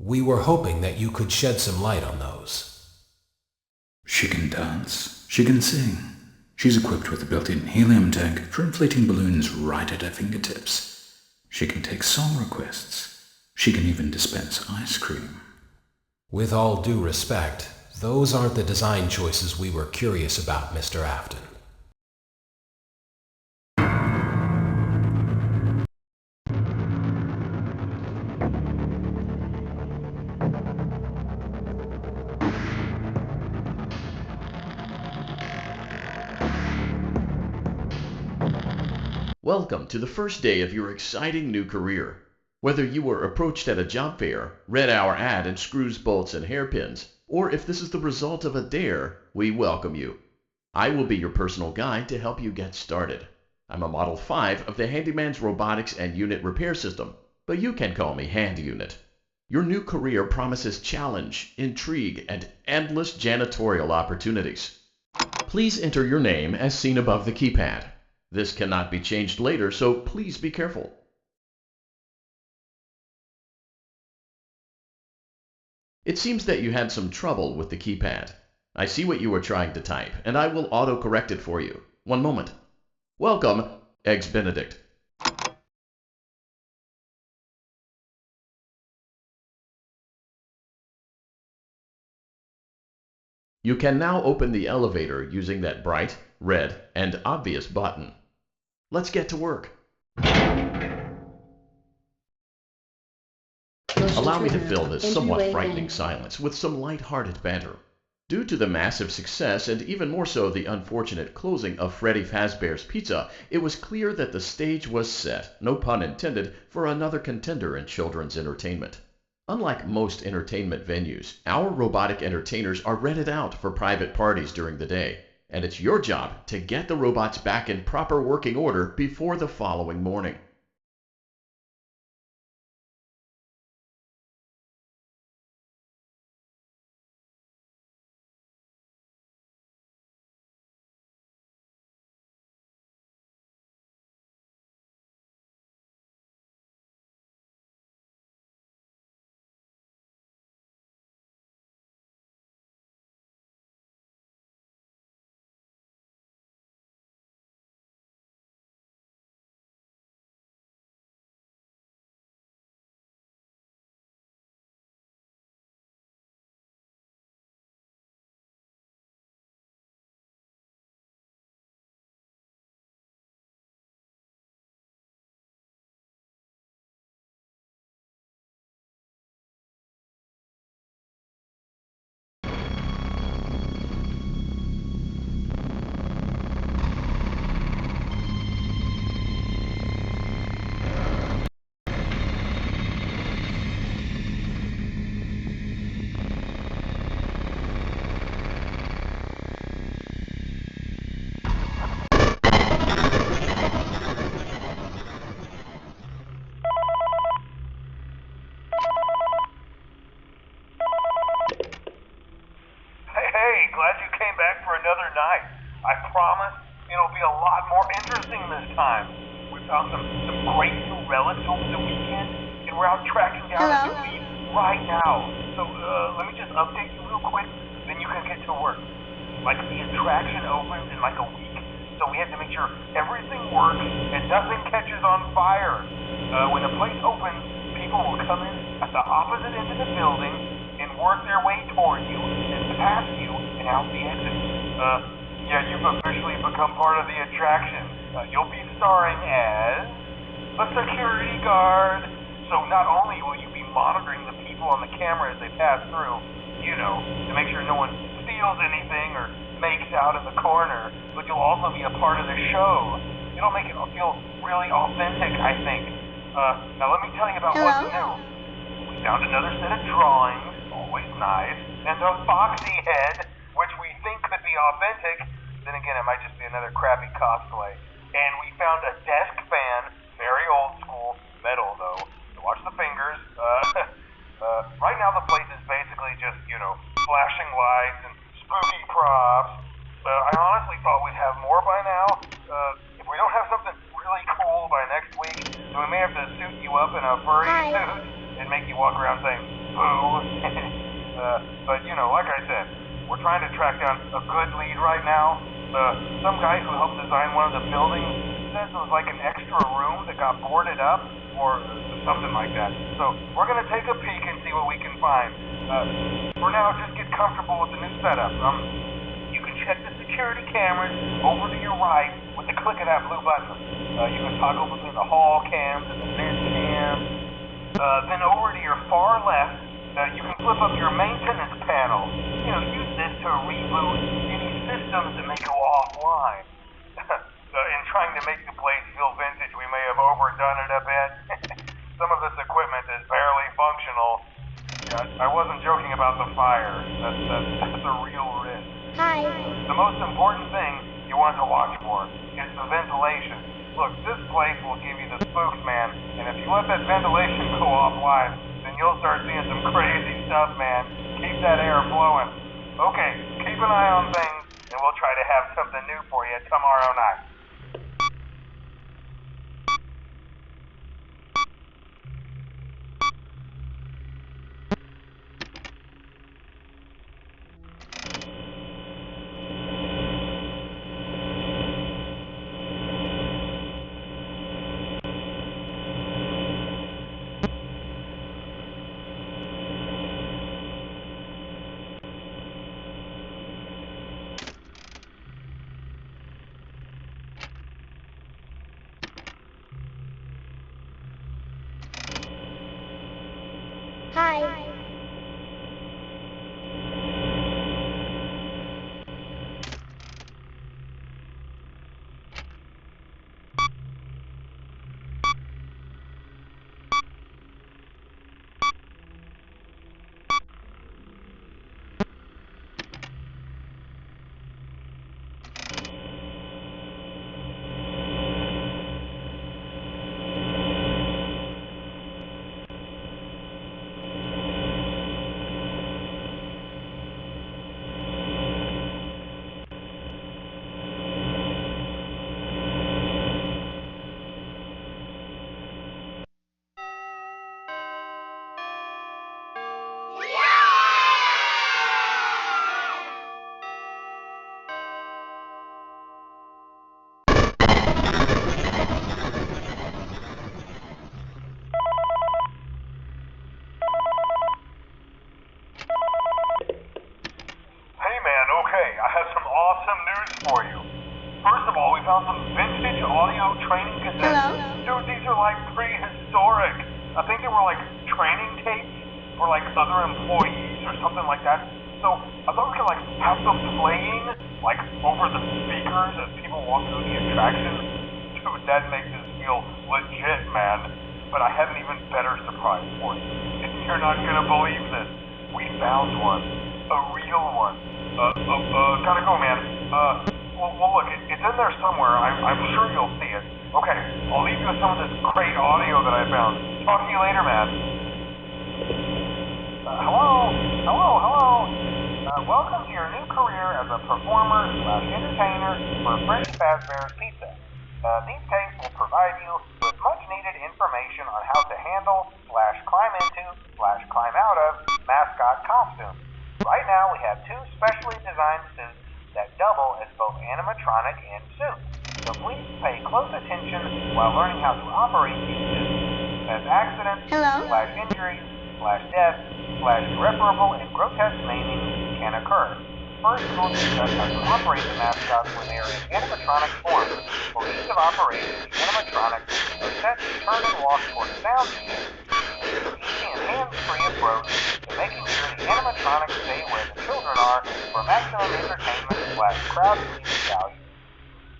We were hoping that you could shed some light on those. She can dance. She can sing. She's equipped with a built-in helium tank for inflating balloons right at her fingertips. She can take song requests. She can even dispense ice cream. With all due respect, those aren't the design choices we were curious about, Mr. Afton. Welcome to the first day of your exciting new career. Whether you were approached at a job fair, read our ad in screws, bolts, and hairpins, or if this is the result of a dare, we welcome you. I will be your personal guide to help you get started. I'm a Model 5 of the Handyman's Robotics and Unit Repair System, but you can call me Hand Unit. Your new career promises challenge, intrigue, and endless janitorial opportunities. Please enter your name as seen above the keypad. This cannot be changed later, so please be careful. It seems that you had some trouble with the keypad. I see what you were trying to type, and I will auto-correct it for you. One moment. Welcome, Eggs Benedict. You can now open the elevator using that bright, red, and obvious button. Let's get to work. Allow me to fill this somewhat frightening silence with some light-hearted banter. Due to the massive success and even more so the unfortunate closing of Freddy Fazbear's Pizza, it was clear that the stage was set, no pun intended, for another contender in children's entertainment. Unlike most entertainment venues, our robotic entertainers are rented out for private parties during the day, and it's your job to get the robots back in proper working order before the following morning. Glad you came back for another night. I promise it'll be a lot more interesting this time. We found some great new relics over the weekend, and we're out tracking down a new lead right now. So let me just update you real quick, then you can get to work. Like, the attraction opens in like a week, so we have to make sure everything works and nothing catches on fire. When the place opens, people will come in at the opposite end of the building and work their way toward you and past you and out the exit. Yeah, you've officially become part of the attraction. You'll be starring as a security guard. So not only will you be monitoring the people on the camera as they pass through, you know, to make sure no one steals anything or makes out in the corner, but you'll also be a part of the show. It'll make it feel really authentic, I think. Now let me tell you about what's new. We found another set of drawings, always nice, and a foxy head, which we think could be authentic. Then again, it might just be another crappy cosplay. And we found a desk fan, very old school, metal though. So watch the fingers. Right now the place is basically just, you know, flashing lights and spooky props. I honestly thought we'd have more by now. If we don't have something really cool by next week, then we may have to suit you up in a furry suit and make you walk walk around saying, boo. But, like I said, we're trying to track down a good lead right now. Some guy who helped design one of the buildings says it was like an extra room that got boarded up, or something like that. So we're going to take a peek and see what we can find. For now, just get comfortable with the new setup. You can check the security cameras over to your right with the click of that blue button. You can toggle between the hall cams and the vent cams. Then over to your far left, you can flip up your maintenance panel. Use this to reboot any systems that may go offline. In trying to make the place feel vintage, we may have overdone it a bit. Some of this equipment is barely functional. I wasn't joking about the fire. That's a real risk. Hi. The most important thing you want to watch for is the ventilation. Look, this place will give you the spooks, man. And if you let that ventilation go offline, then you'll start seeing some crazy stuff, man. Keep that air flowing. Okay, keep an eye on things, and we'll try to have something new for you tomorrow night. Hi. Hey man, okay, I have some awesome news for you. First of all, we found some vintage audio training cassettes. Hello? Dude, these are like prehistoric. I think they were like training tapes for like other employees or something like that. So I thought we could like have them playing like over the speakers as people walk through the attraction. Dude, that makes us feel legit, man. But I have an even better surprise for you. You're not gonna believe this. We found one. A real one. Gotta go, man. Well, look, it's in there somewhere. I'm sure you'll see it. Okay, I'll leave you with some of this great audio that I found. Talk to you later, man. Hello? Welcome to your new career as a performer/entertainer for Freddy Fazbear's Pizza. These tapes will provide you with much-needed information on how to handle/climb into/climb out of mascot costumes. Right now, we have two specially designed suits that double as both animatronic and suit. So please pay close attention while learning how to operate these suits, as accidents/injuries/death/irreparable and grotesque maiming can occur. First, we'll discuss how to operate the mascots when they are in animatronic form. For ease of operation, the animatronics are set to turn and walk toward sound cues. Easy and hands-free approach to making sure the animatronics stay where the children are for maximum entertainment/crowd pleasing value.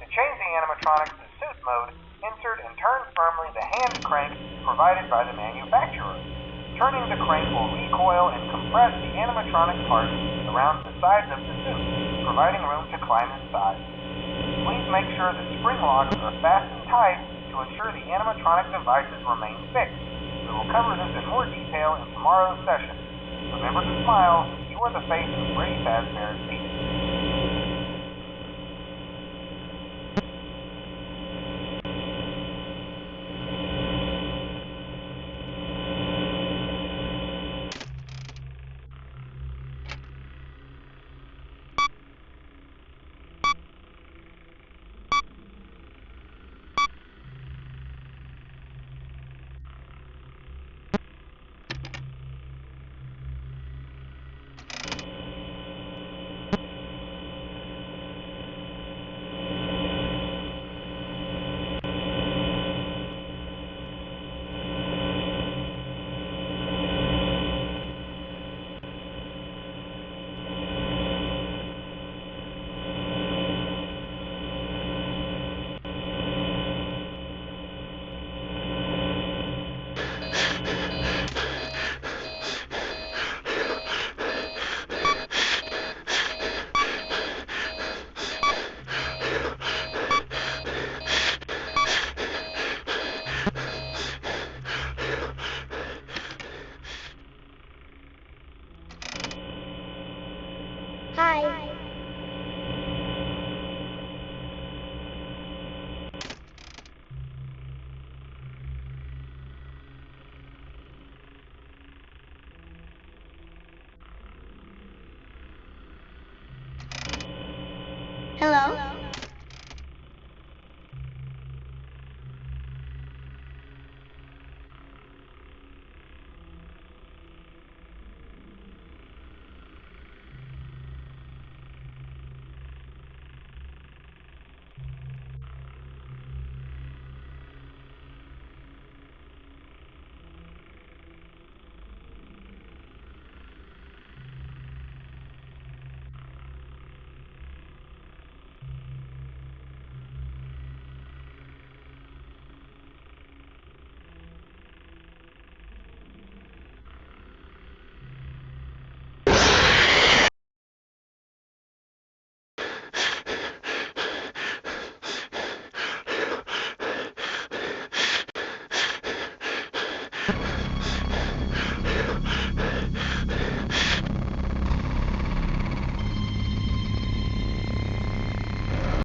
To change the animatronics to suit mode, insert and turn firmly the hand crank provided by the manufacturer. Turning the crank will recoil and compress the animatronic parts around the sides of the suit, providing room to climb inside. Please make sure the spring locks are fastened tight to ensure the animatronic devices remain fixed. We will cover this in more detail in tomorrow's session. Remember to smile. You are the face of Freddy Fazbear's Pizza. Hi.